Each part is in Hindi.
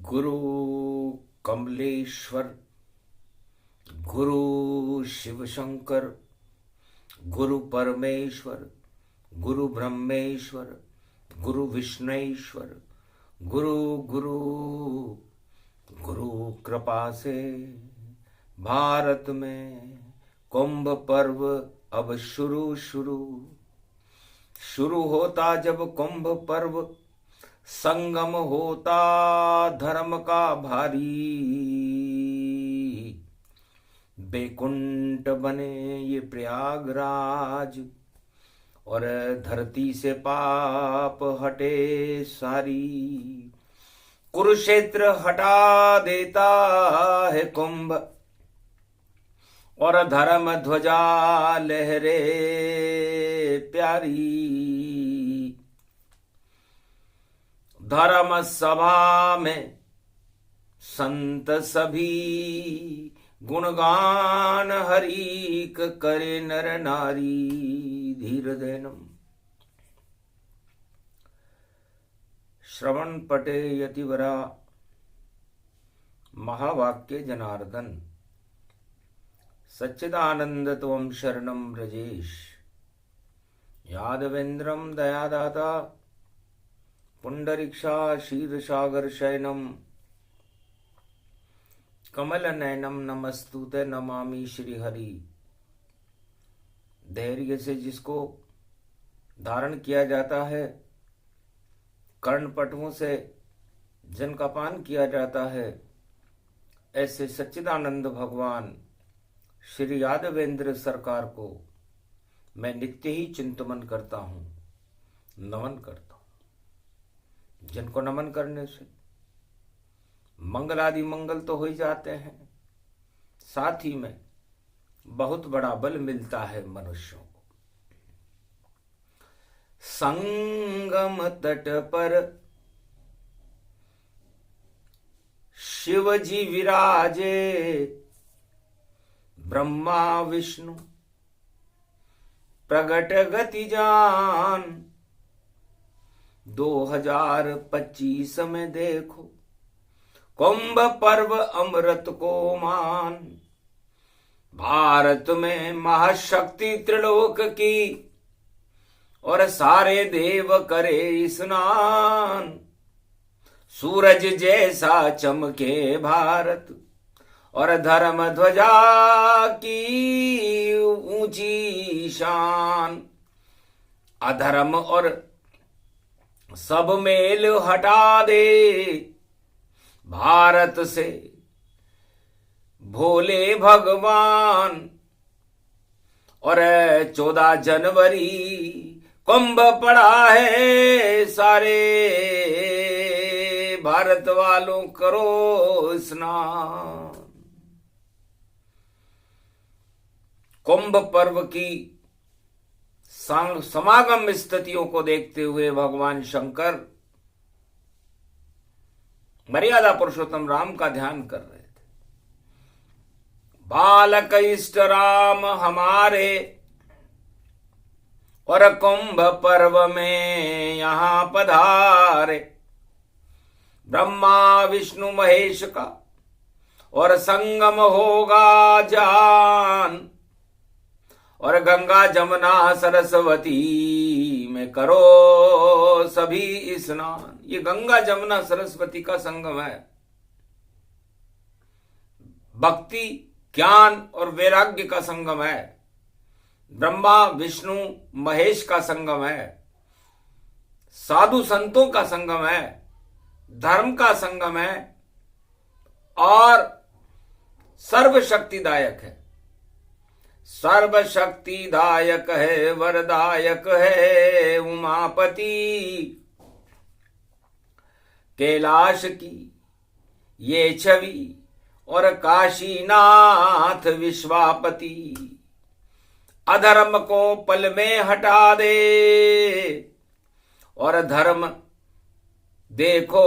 गुरु कमलेश्वर, गुरु शिव शंकर, गुरु परमेश्वर, गुरु ब्रह्मेश्वर, गुरु विष्णुश्वर, गुरु गुरु गुरु कृपा से भारत में कुंभ पर्व अब शुरू होता जब कुंभ पर्व, संगम होता धर्म का भारी। बैकुंठ बने ये प्रयागराज और धरती से पाप हटे सारी। कुरुक्षेत्र हटा देता है कुंभ और धर्म ध्वजा लहरे प्यारी। धर्म सभा में संत सभी गुणगान हरिक करे नर नारी। धीर देनम श्रवण पटे यतिवरा महावाक्य जनार्दन। सच्चिदानंद त्वं शरणं व्रजेश। यादवेन्द्रं दयादाता पुंडरीक्षा क्षीरसागर शयनम। कमल नयनम नमस्तुते नमामि श्री हरि। धैर्य से जिसको धारण किया जाता है, कर्णपटुओं से जन का पान किया जाता है, ऐसे सच्चिदानंद भगवान श्री यादवेंद्र सरकार को मैं नित्य ही चिंतन करता हूँ, नमन करता हूँ। जिनको नमन करने से मंगल आदि मंगल तो हो ही जाते हैं, साथ ही में बहुत बड़ा बल मिलता है मनुष्यों को। संगम तट पर शिव जी विराजे, ब्रह्मा विष्णु प्रगट गति जान। 2025 में देखो कुंभ पर्व अमृत को मान। भारत में महाशक्ति त्रिलोक की और सारे देव करे स्नान। सूरज जैसा चमके भारत और धर्म ध्वजा की ऊंची शान। अधर्म और सब मेल हटा दे भारत से भोले भगवान। और 14 जनवरी कुंभ पड़ा है, सारे भारत वालों करो स्नान। कुंभ पर्व की समागम स्थितियों को देखते हुए भगवान शंकर मर्यादा पुरुषोत्तम राम का ध्यान कर रहे थे। बालक इष्ट राम हमारे और कुंभ पर्व में यहां पधारे। ब्रह्मा विष्णु महेश का और संगम होगा जान। और गंगा जमुना सरस्वती में करो सभी स्नान। ये गंगा जमुना सरस्वती का संगम है। भक्ति ज्ञान और वैराग्य का संगम है। ब्रह्मा विष्णु महेश का संगम है। साधु संतों का संगम है। धर्म का संगम है और सर्वशक्तिदायक है। सर्वशक्तिदायक है, वरदायक है उमापति। कैलाश की ये छवि और काशीनाथ विश्वापति। अधर्म को पल में हटा दे और धर्म देखो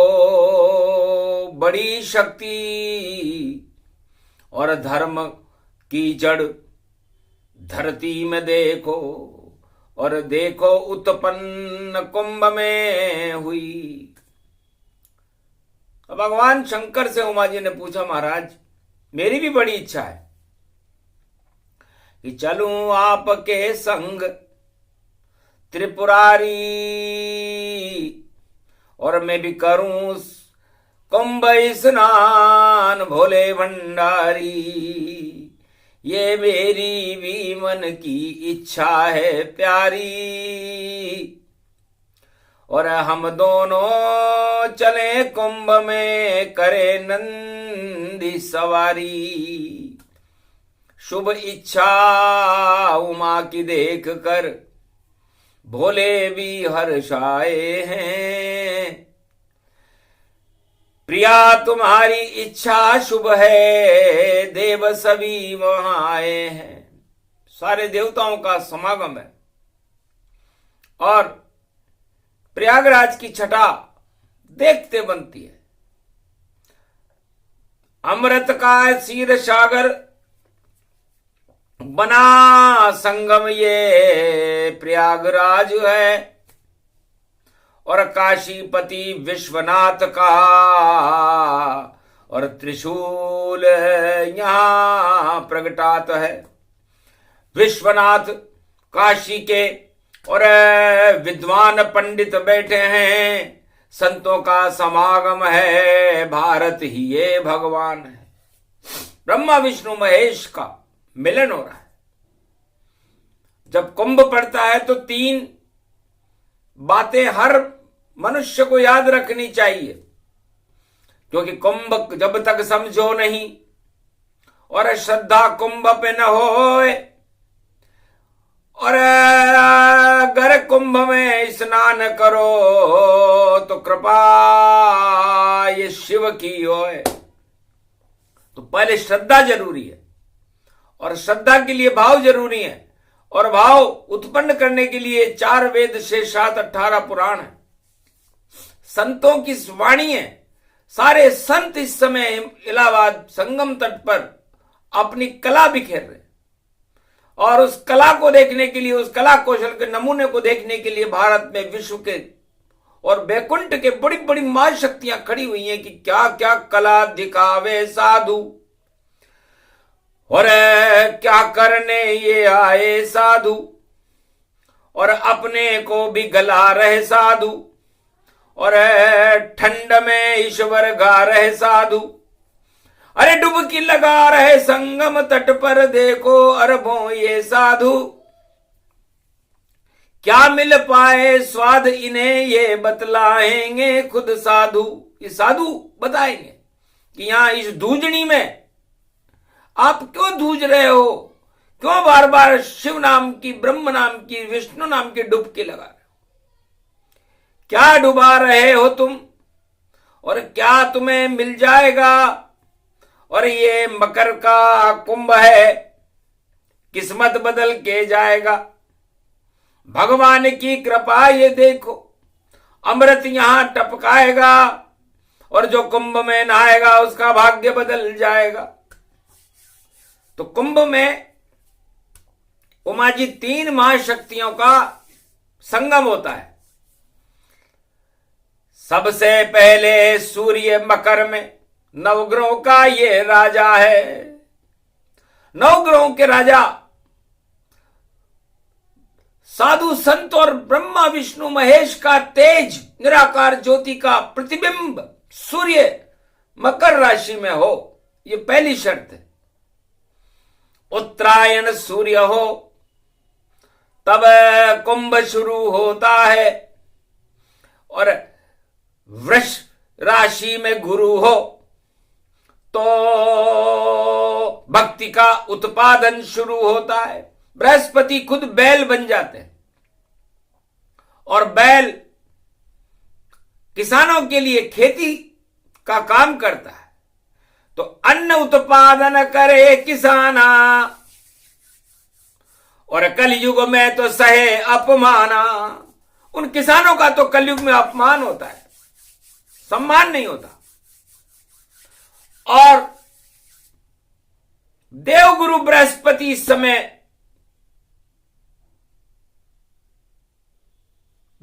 बड़ी शक्ति। और धर्म की जड़ धरती में देखो और देखो उत्पन्न कुंभ में हुई। तो भगवान शंकर से उमा जी ने पूछा, महाराज मेरी भी बड़ी इच्छा है कि चलूं आपके संग त्रिपुरारी, और मैं भी करूं कुंभ स्नान भोले भंडारी। ये मेरी भी मन की इच्छा है प्यारी, और हम दोनों चले कुंभ में करे नंदी सवारी। शुभ इच्छा उमा की देख कर भोले भी हर्षाए हैं। प्रिया तुम्हारी इच्छा शुभ है, देव सभी वहां आए हैं। सारे देवताओं का समागम है और प्रयागराज की छटा देखते बनती है। अमृत का क्षीर सागर बना संगम ये प्रयागराज है, और काशीपति विश्वनाथ का और त्रिशूल यहां प्रगटात है। विश्वनाथ काशी के और विद्वान पंडित बैठे हैं, संतों का समागम है, भारत ही ये भगवान है। ब्रह्मा विष्णु महेश का मिलन हो रहा है। जब कुंभ पड़ता है तो 3 बातें हर मनुष्य को याद रखनी चाहिए, क्योंकि कुंभ जब तक समझो नहीं और श्रद्धा कुंभ पे न होए, और अगर कुंभ में स्नान करो तो कृपा ये शिव की होए। तो पहले श्रद्धा जरूरी है, और श्रद्धा के लिए भाव जरूरी है, और भाव उत्पन्न करने के लिए 4 वेद से 7 18 पुराण है, संतों की वाणी है। सारे संत इस समय इलाहाबाद संगम तट पर अपनी कला बिखेर रहे, और उस कला को देखने के लिए, उस कला कौशल के नमूने को देखने के लिए भारत में विश्व के और बैकुंठ के बड़ी बड़ी महाशक्तियां खड़ी हुई हैं कि क्या क्या कला दिखावे साधु, और क्या करने ये आए साधु, और अपने को भी गला रहे साधु, और ठंड में ईश्वर गा रहे साधु। अरे डुबकी लगा रहे संगम तट पर, देखो अरबों ये साधु। क्या मिल पाए स्वाद इन्हें ये बतलाएंगे खुद साधु। ये साधु बताएंगे कि यहां इस धूजनी में आप क्यों धूज रहे हो, क्यों बार बार शिव नाम की, ब्रह्म नाम की, विष्णु नाम की डुबकी लगा रहे हो, क्या डुबा रहे हो तुम, और क्या तुम्हें मिल जाएगा। और ये मकर का कुंभ है, किस्मत बदल के जाएगा। भगवान की कृपा ये देखो, अमृत यहां टपकाएगा, और जो कुंभ में नहाएगा उसका भाग्य बदल जाएगा। तो कुंभ में उमा जी 3 महाशक्तियों का संगम होता है। सबसे पहले सूर्य मकर में, नवग्रहों का ये राजा है। नवग्रहों के राजा साधु संत और ब्रह्मा विष्णु महेश का तेज, निराकार ज्योति का प्रतिबिंब सूर्य मकर राशि में हो, ये पहली शर्त है। उत्तरायण सूर्य हो तब कुंभ शुरू होता है, और वृष राशि में गुरु हो तो भक्ति का उत्पादन शुरू होता है। बृहस्पति खुद बैल बन जाते हैं, और बैल किसानों के लिए खेती का काम करता है। तो अन्न उत्पादन करे किसाना, और कलयुग में तो सहे अपमाना। उन किसानों का तो कलयुग में अपमान होता है, सम्मान नहीं होता। और देवगुरु बृहस्पति इस समय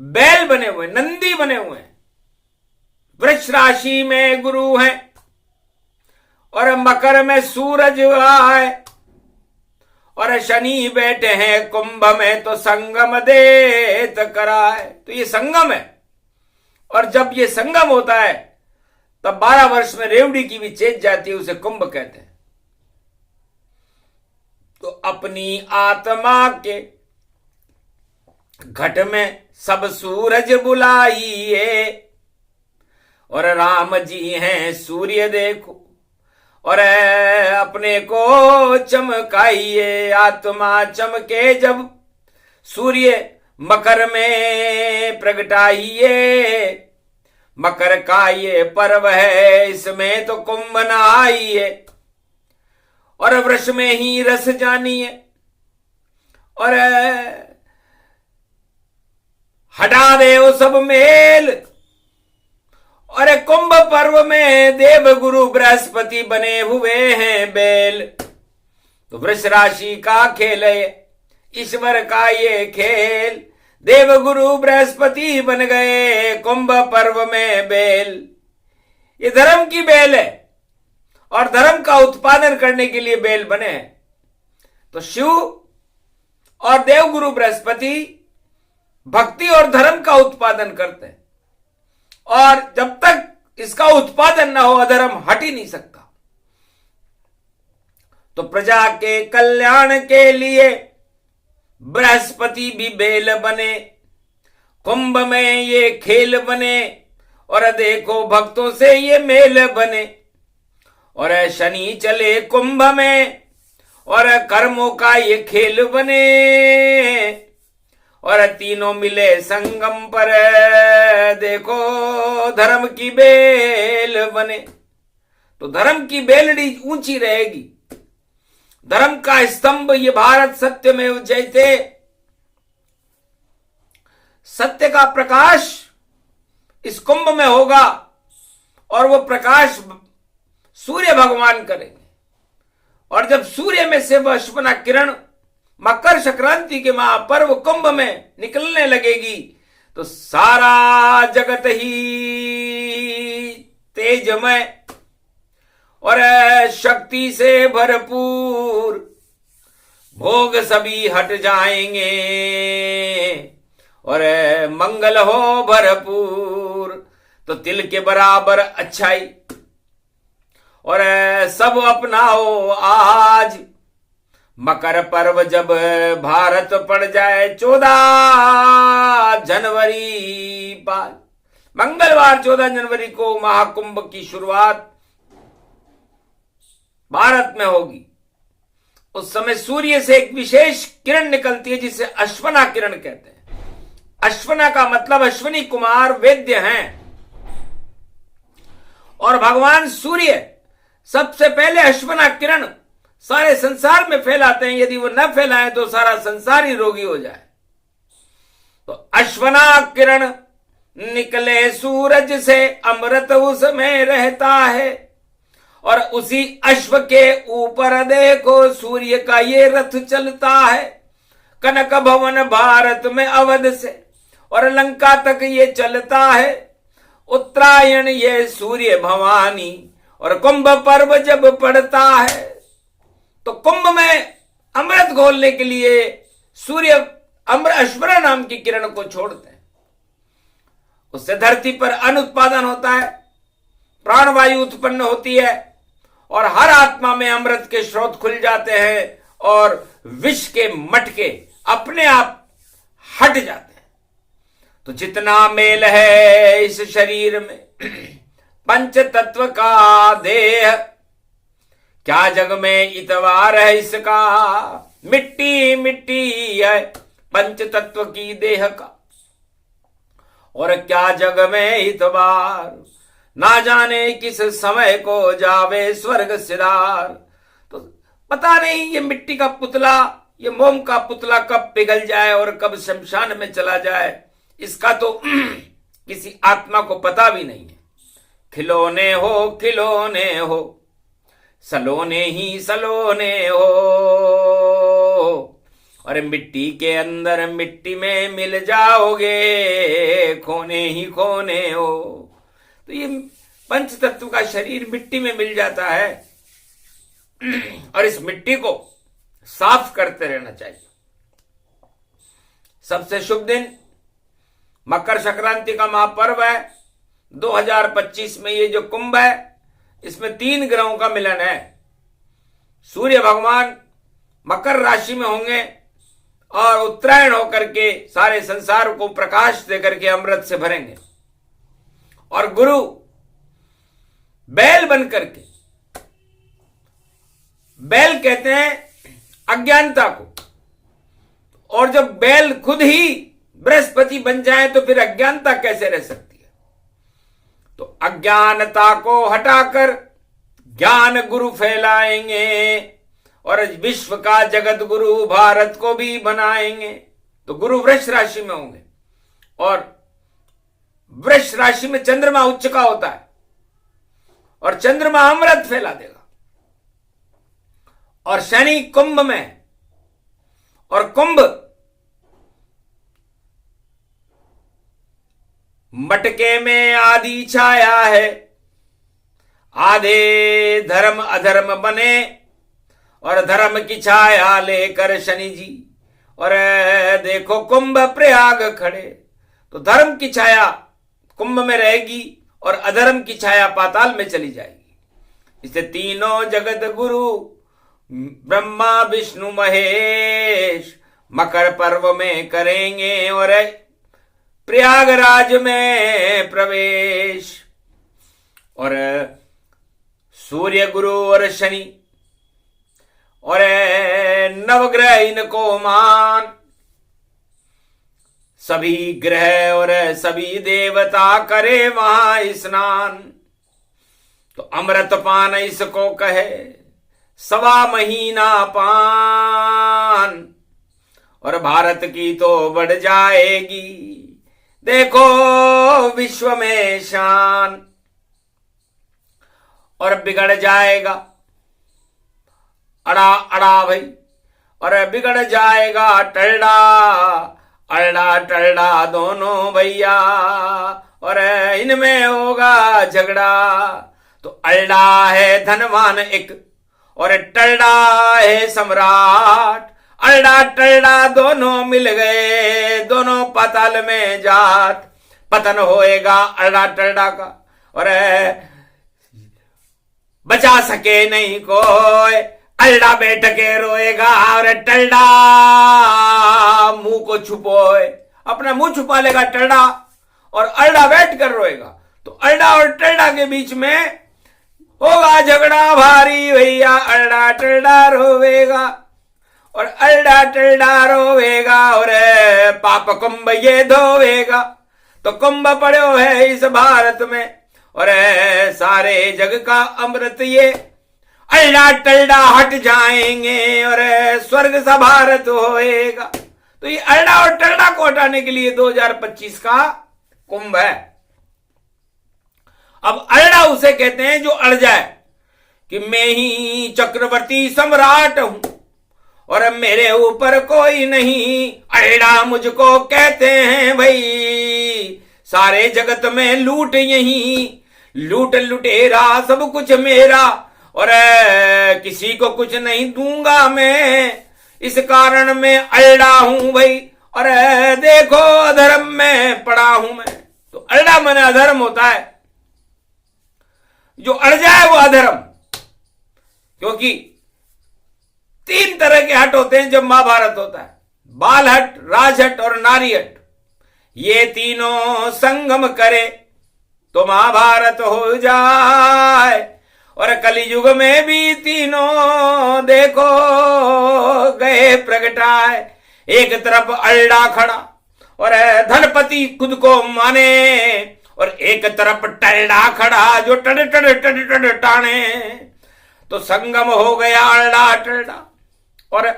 बैल बने हुए, नंदी बने हुए हैं। वृष राशि में गुरु हैं और मकर में सूरज है और शनि बैठे हैं कुंभ में, तो संगम देत कराए। तो ये संगम है, और जब ये संगम होता है तब 12 वर्ष में रेवड़ी की भी चेत जाती है, उसे कुंभ कहते हैं। तो अपनी आत्मा के घट में सब सूरज बुलाइए और राम जी हैं सूर्य देखो और अपने को चमकाइए। आत्मा चमके जब सूर्य मकर में प्रगटाइए, मकर का ये पर्व है इसमें तो कुंभ नहाइए और वृष में ही रस जानिए और हटा दे वो सब मेल। और कुंभ पर्व में देव गुरु बृहस्पति बने हुए हैं बेल। तो वृष राशि का खेल है ईश्वर का ये खेल, देव गुरु बृहस्पति बन गए कुंभ पर्व में बेल। ये धर्म की बेल है और धर्म का उत्पादन करने के लिए बेल बने हैं। तो शिव और देवगुरु बृहस्पति भक्ति और धर्म का उत्पादन करते हैं, और जब तक इसका उत्पादन ना हो अधर्म हट ही नहीं सकता। तो प्रजा के कल्याण के लिए बृहस्पति भी बेल बने, कुंभ में ये खेल बने और देखो भक्तों से ये मेल बने। और शनि चले कुंभ में और कर्मों का ये खेल बने और तीनों मिले संगम पर देखो धर्म की बेल बने। तो धर्म की बेलड़ी ऊंची रहेगी, धर्म का स्तंभ ये भारत सत्य में जयते, सत्य का प्रकाश इस कुंभ में होगा और वो प्रकाश सूर्य भगवान करेंगे। और जब सूर्य में से वह अश्वना किरण मकर संक्रांति के महापर्व कुंभ में निकलने लगेगी तो सारा जगत ही तेजमय और शक्ति से भरपूर, भोग सभी हट जाएंगे और मंगल हो भरपूर। तो तिल के बराबर अच्छाई और सब अपनाओ आज, मकर पर्व जब भारत पड़ जाए 14 जनवरी पाल, मंगलवार 14 जनवरी को महाकुंभ की शुरुआत भारत में होगी। उस समय सूर्य से एक विशेष किरण निकलती है जिसे अश्वना किरण कहते हैं। अश्वना का मतलब अश्विनी कुमार वैद्य हैं, और भगवान सूर्य सबसे पहले अश्वना किरण सारे संसार में फैलाते हैं। यदि वो न फैलाए तो सारा संसार ही रोगी हो जाए। तो अश्वना किरण निकले सूरज से, अमृत उसमें रहता है और उसी अश्व के ऊपर देखो सूर्य का ये रथ चलता है। कनक भवन भारत में अवध से और लंका तक ये चलता है। उत्तरायण ये सूर्य भवानी और कुंभ पर्व जब पड़ता है तो कुंभ में अमृत घोलने के लिए सूर्य अश्वरा नाम की किरण को छोड़ते हैं। उससे धरती पर अन्न उत्पादन होता है, प्राणवायु उत्पन्न होती है और हर आत्मा में अमृत के स्रोत खुल जाते हैं और विष के मटके अपने आप हट जाते हैं। तो जितना मेल है इस शरीर में पंच तत्व का देह, क्या जग में इतवार है इसका, मिट्टी मिट्टी है पंच तत्व की देह का। और क्या जग में इतवार, ना जाने किस समय को जावे स्वर्ग सिधार। तो पता नहीं ये मिट्टी का पुतला, ये मोम का पुतला कब पिघल जाए और कब शमशान में चला जाए, इसका तो किसी आत्मा को पता भी नहीं है। खिलौने हो सलोने ही सलोने हो, और मिट्टी के अंदर मिट्टी में मिल जाओगे, खोने ही खोने हो। तो तो ये पंच तत्व का शरीर मिट्टी में मिल जाता है और इस मिट्टी को साफ करते रहना चाहिए। सबसे शुभ दिन मकर संक्रांति का महापर्व है। 2025 में ये जो कुंभ है इसमें 3 ग्रहों का मिलन है। सूर्य भगवान मकर राशि में होंगे और उत्तरायण होकर के सारे संसार को प्रकाश देकर के अमृत से भरेंगे, और गुरु बैल बन करके, बैल कहते हैं अज्ञानता को, और जब बैल खुद ही बृहस्पति बन जाए तो फिर अज्ञानता कैसे रह सकती है। तो अज्ञानता को हटाकर ज्ञान गुरु फैलाएंगे और विश्व का जगत गुरु भारत को भी बनाएंगे। तो गुरु वृष राशि में होंगे और वृष राशि में चंद्रमा उच्च का होता है और चंद्रमा अमृत फैला देगा। और शनि कुंभ में, और कुंभ मटके में आदि छाया है, आधे धर्म अधर्म बने और धर्म की छाया लेकर शनि जी, और देखो कुंभ प्रयाग खड़े। तो धर्म की छाया कुंभ में रहेगी और अधर्म की छाया पाताल में चली जाएगी। इसे तीनों जगत गुरु ब्रह्मा विष्णु महेश मकर पर्व में करेंगे और प्रयागराज में प्रवेश। और सूर्य गुरु और शनि और नवग्रह इनको मान, सभी ग्रह और सभी देवता करे वहां स्नान। तो अमृत पान इसको कहे, 1.25 महीना पान, और भारत की तो बढ़ जाएगी देखो विश्व में शान। और बिगड़ जाएगा अड़ा अड़ा भाई, और बिगड़ जाएगा टलडा अड़ा टलडा दोनों भैया, और इनमें होगा झगड़ा। तो अल्डा है धनवान एक और टलडा है सम्राट, अल्डा टलडा दोनों मिल गए, दोनों पाताल में जात। पतन होएगा अल्डा टलडा का और बचा सके नहीं कोई, अल्डा बैठ के रोएगा और टलडा मुंह को छुपोए, अपना मुंह छुपा लेगा टलडा, और अल्डा बैठ कर रोएगा। तो अल्डा और टलडा के बीच में होगा झगड़ा भारी भैया, अल्डा टलडा रोवेगा और अल्डा टलडा रोवेगा और पाप कुंभ ये धोवेगा। तो कुंभ पड़ो है इस भारत में और सारे जग का अमृत ये अल्डा टलडा हट जाएंगे और स्वर्ग सा भारत होएगा। तो ये अल्डा और टलडा को हटाने के लिए 2025 का कुंभ है। अब अल्डा उसे कहते हैं जो अड़ जाए कि मैं ही चक्रवर्ती सम्राट हूं और मेरे ऊपर कोई नहीं, अल्डा मुझको कहते हैं भाई। सारे जगत में लूट यही, लूट लुटेरा सब कुछ मेरा और किसी को कुछ नहीं दूंगा मैं, इस कारण मैं अल्डा हूं भाई। और देखो अधर्म में पड़ा हूं मैं। तो अल्डा माने अधर्म होता है, जो अड़ जाए वो अधर्म। क्योंकि 3 तरह के हट होते हैं जब महाभारत होता है, बाल हट, राजहट और नारी हट। ये तीनों संगम करे तो महाभारत हो जाए। और कलियुग में भी तीनों देखो गए प्रगटाए। एक तरफ अल्डा खड़ा और धनपति खुद को माने, और एक तरफ टलडा खड़ा जो टड़ टड़ टड़ टड़ टाणे। तो संगम हो गया अल्डा टलडा, और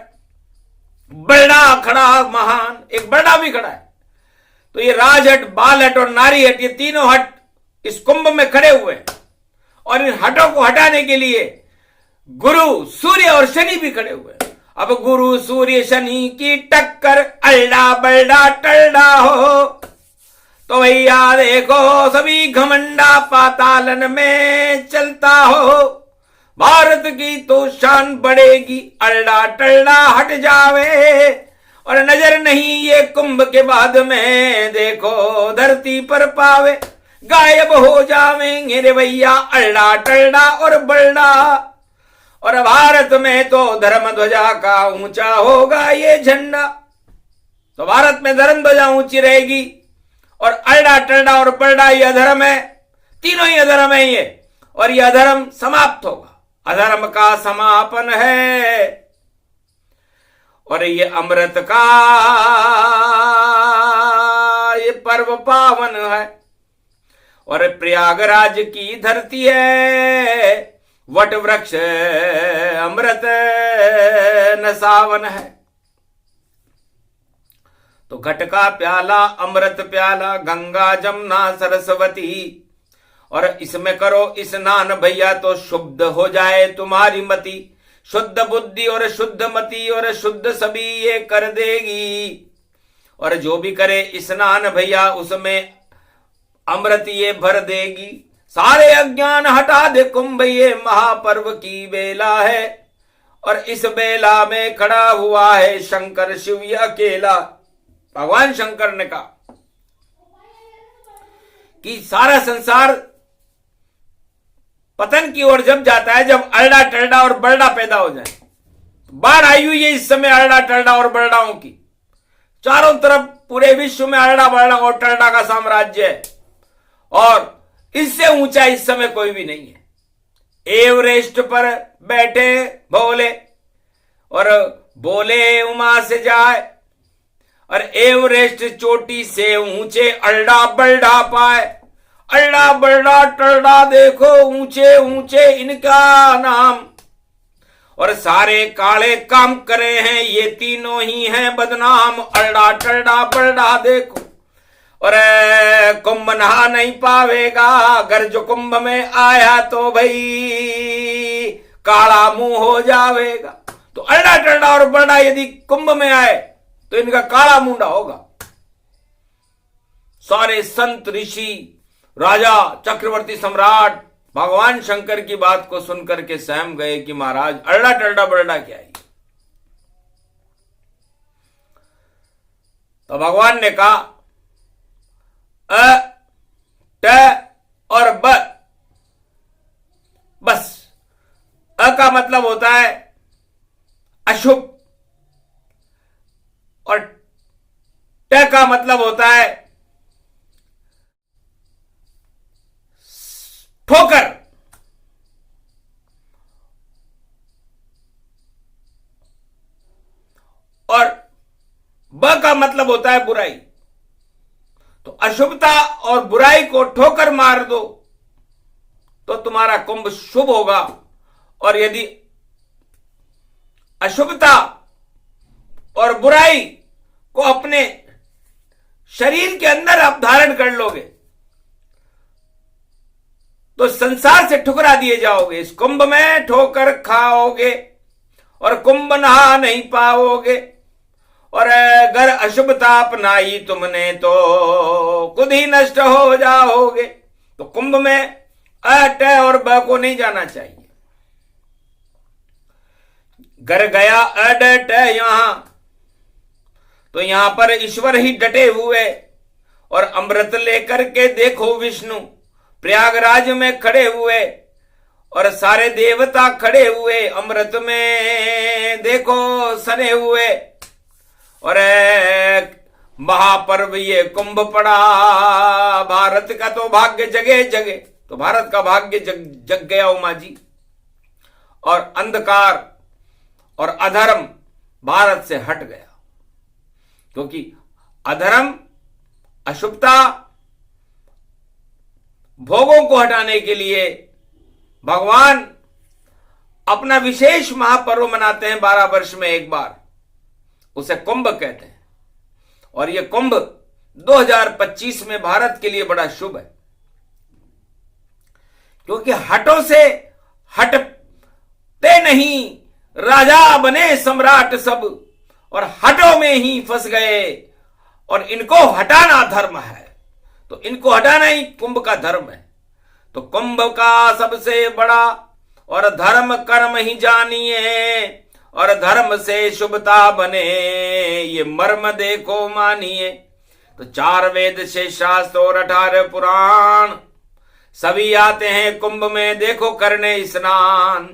बल्डा खड़ा महान, एक बल्डा भी खड़ा है। तो ये राजहट, बालहट और नारी हट, ये तीनों हट इस कुंभ में खड़े हुए हैं। और इन हटों को हटाने के लिए गुरु, सूर्य और शनि भी खड़े हुए हैं। अब गुरु सूर्य शनि की टक्कर, अल्डा बल्डा टलडा हो। तो भैया देखो सभी घमंडा पातालन में चलता हो, भारत की तो शान बढ़ेगी, अल्ला टल्ला हट जावे, और नजर नहीं ये कुंभ के बाद में देखो धरती पर पावे, गायब हो जावेंगे रे भैया अल्ला टल्ला और बल्ला, और भारत में तो धर्म ध्वजा का ऊंचा होगा ये झंडा। तो भारत में धर्म ध्वजा ऊंची रहेगी, और अल्ला टल्ला और बल्ला ये अधर्म है, तीनों ही अधर्म है ये, और ये अधर्म समाप्त होगा, अधर्म का समापन है, और ये अमृत का ये पर्व पावन है, और प्रयागराज की धरती है, वट वृक्ष अमृत न सावन है। तो घट का प्याला अमृत प्याला, गंगा जमुना सरस्वती, और इसमें करो स्नान भैया तो शुद्ध हो जाए तुम्हारी मति, शुद्ध बुद्धि और शुद्ध मति और शुद्ध सभी ये कर देगी, और जो भी करे स्नान भैया उसमें अमृत ये भर देगी, सारे अज्ञान हटा दे कुंभ ये महापर्व की बेला है, और इस बेला में खड़ा हुआ है शंकर शिव ये अकेला। भगवान शंकर ने कहा कि सारा संसार पतन की ओर जब जाता है, जब अल्ला टल्ला और बल्ला पैदा हो जाए, बाढ़ आई हुई है इस समय अल्ला टल्ला और बल्लाओं की, चारों तरफ पूरे विश्व में अल्ला बल्ला और टल्ला का साम्राज्य है, और इससे ऊंचा इस समय कोई भी नहीं है। एवरेस्ट पर बैठे भोले और बोले उमा से जाए, और एवरेस्ट चोटी से ऊंचे अल्ला बल्ला पाए, अल्ला बल्ला टल्ला देखो ऊंचे ऊंचे इनका नाम, और सारे काले काम करे हैं ये तीनों ही हैं बदनाम, अल्ला टल्ला बल्ला देखो, और कुंभ नहा नहीं पावेगा, अगर जो कुंभ में आया तो भाई काला मुंह हो जावेगा। तो अल्ला टल्ला और बल्ला यदि कुंभ में आए तो इनका काला मुंडा होगा। सारे संत ऋषि राजा चक्रवर्ती सम्राट भगवान शंकर की बात को सुनकर के सहम गए कि महाराज अल्ला टल्ला बल्ला क्या है। तो भगवान ने कहा अ ट और ब, बस अ का मतलब होता है अशुभ, और ट का मतलब होता है ठोकर, और ब का मतलब होता है बुराई। तो अशुभता और बुराई को ठोकर मार दो तो तुम्हारा कुंभ शुभ होगा, और यदि अशुभता और बुराई को अपने शरीर के अंदर आप धारण कर लोगे तो संसार से ठुकरा दिए जाओगे, इस कुंभ में ठोकर खाओगे और कुंभ नहा नहीं पाओगे, और अगर अशुभता अपनाई तुमने तो खुद ही नष्ट हो जाओगे। तो कुंभ में अ ट और ब को नहीं जाना चाहिए। घर गया अ ड ट यहां, तो यहां पर ईश्वर ही डटे हुए, और अमृत लेकर के देखो विष्णु प्रयागराज में खड़े हुए, और सारे देवता खड़े हुए अमृत में देखो सने हुए, और महापर्व ये कुंभ पड़ा। भारत का तो भाग्य जगे जगे, तो भारत का भाग्य जग गया उमा जी, और अंधकार और अधर्म भारत से हट गया, क्योंकि अधर्म अशुभता भोगों को हटाने के लिए भगवान अपना विशेष महापर्व मनाते हैं 12 वर्ष में एक बार, उसे कुंभ कहते हैं। और यह कुंभ 2025 में भारत के लिए बड़ा शुभ है, क्योंकि हटों से हटते नहीं, राजा बने सम्राट सब, और हटों में ही फंस गए, और इनको हटाना धर्म है। तो इनको हटाना ही कुंभ का धर्म है। तो कुंभ का सबसे बड़ा और धर्म कर्म ही जानिए, और धर्म से शुभता बने ये मर्म देखो मानिए। तो 4 वेद से शास्त्र और 18 पुराण सभी आते हैं कुंभ में देखो करने स्नान।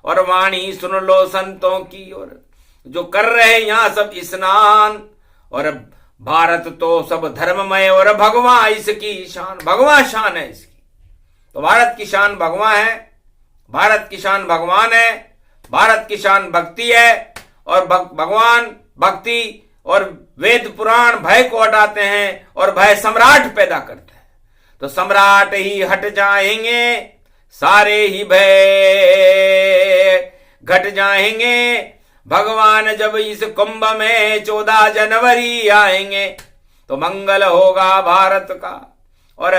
और वाणी सुन लो संतों की, और जो कर रहे यहां सब स्नान। और भारत तो सब धर्ममय और भगवान इसकी शान, भगवान शान है इसकी। तो भारत की शान भगवान है, भारत की शान भगवान है, भारत की शान भक्ति है। और भगवान भक्ति और वेद पुराण भय को हटाते हैं और भय सम्राट पैदा करते हैं। तो सम्राट ही हट जाएंगे, सारे ही भय घट जाएंगे। भगवान जब इस कुंभ में 14 जनवरी आएंगे, तो मंगल होगा भारत का और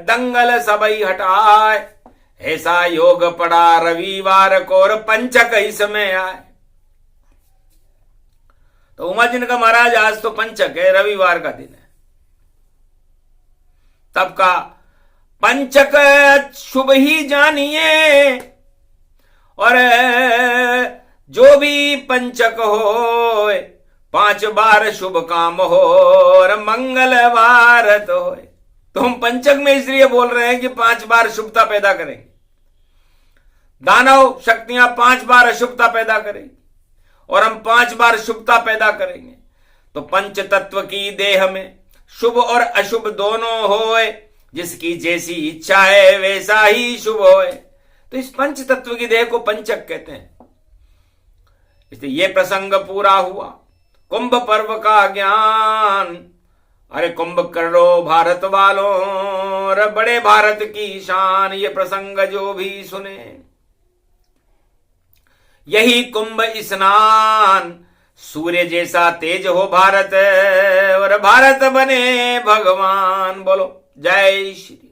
दंगल सबई हटाए। ऐसा योग पड़ा रविवार को और पंचक इसमें आए। तो उमाजिन का महाराज आज तो पंचक है, रविवार का दिन है। तब का पंचक शुभ ही जानिए, और जो भी पंचक हो 5 बार शुभ काम हो और मंगलवार तो हो। तो हम पंचक में इसलिए बोल रहे हैं कि 5 बार शुभता पैदा करेंगे। दानव शक्तियां 5 बार अशुभता पैदा करेंगी और हम 5 बार शुभता पैदा करेंगे। तो पंच तत्व की देह में शुभ और अशुभ दोनों होए, जिसकी जैसी इच्छा है वैसा ही शुभ होए। तो इस पंच तत्व की देह को पंचक कहते हैं। इसलिए ये प्रसंग पूरा हुआ कुंभ पर्व का ज्ञान। अरे कुंभ कर लो भारत वालों, और बड़े भारत की शान। ये प्रसंग जो भी सुने यही कुंभ स्नान। सूर्य जैसा तेज हो भारत, और भारत बने भगवान। बोलो जय श्री।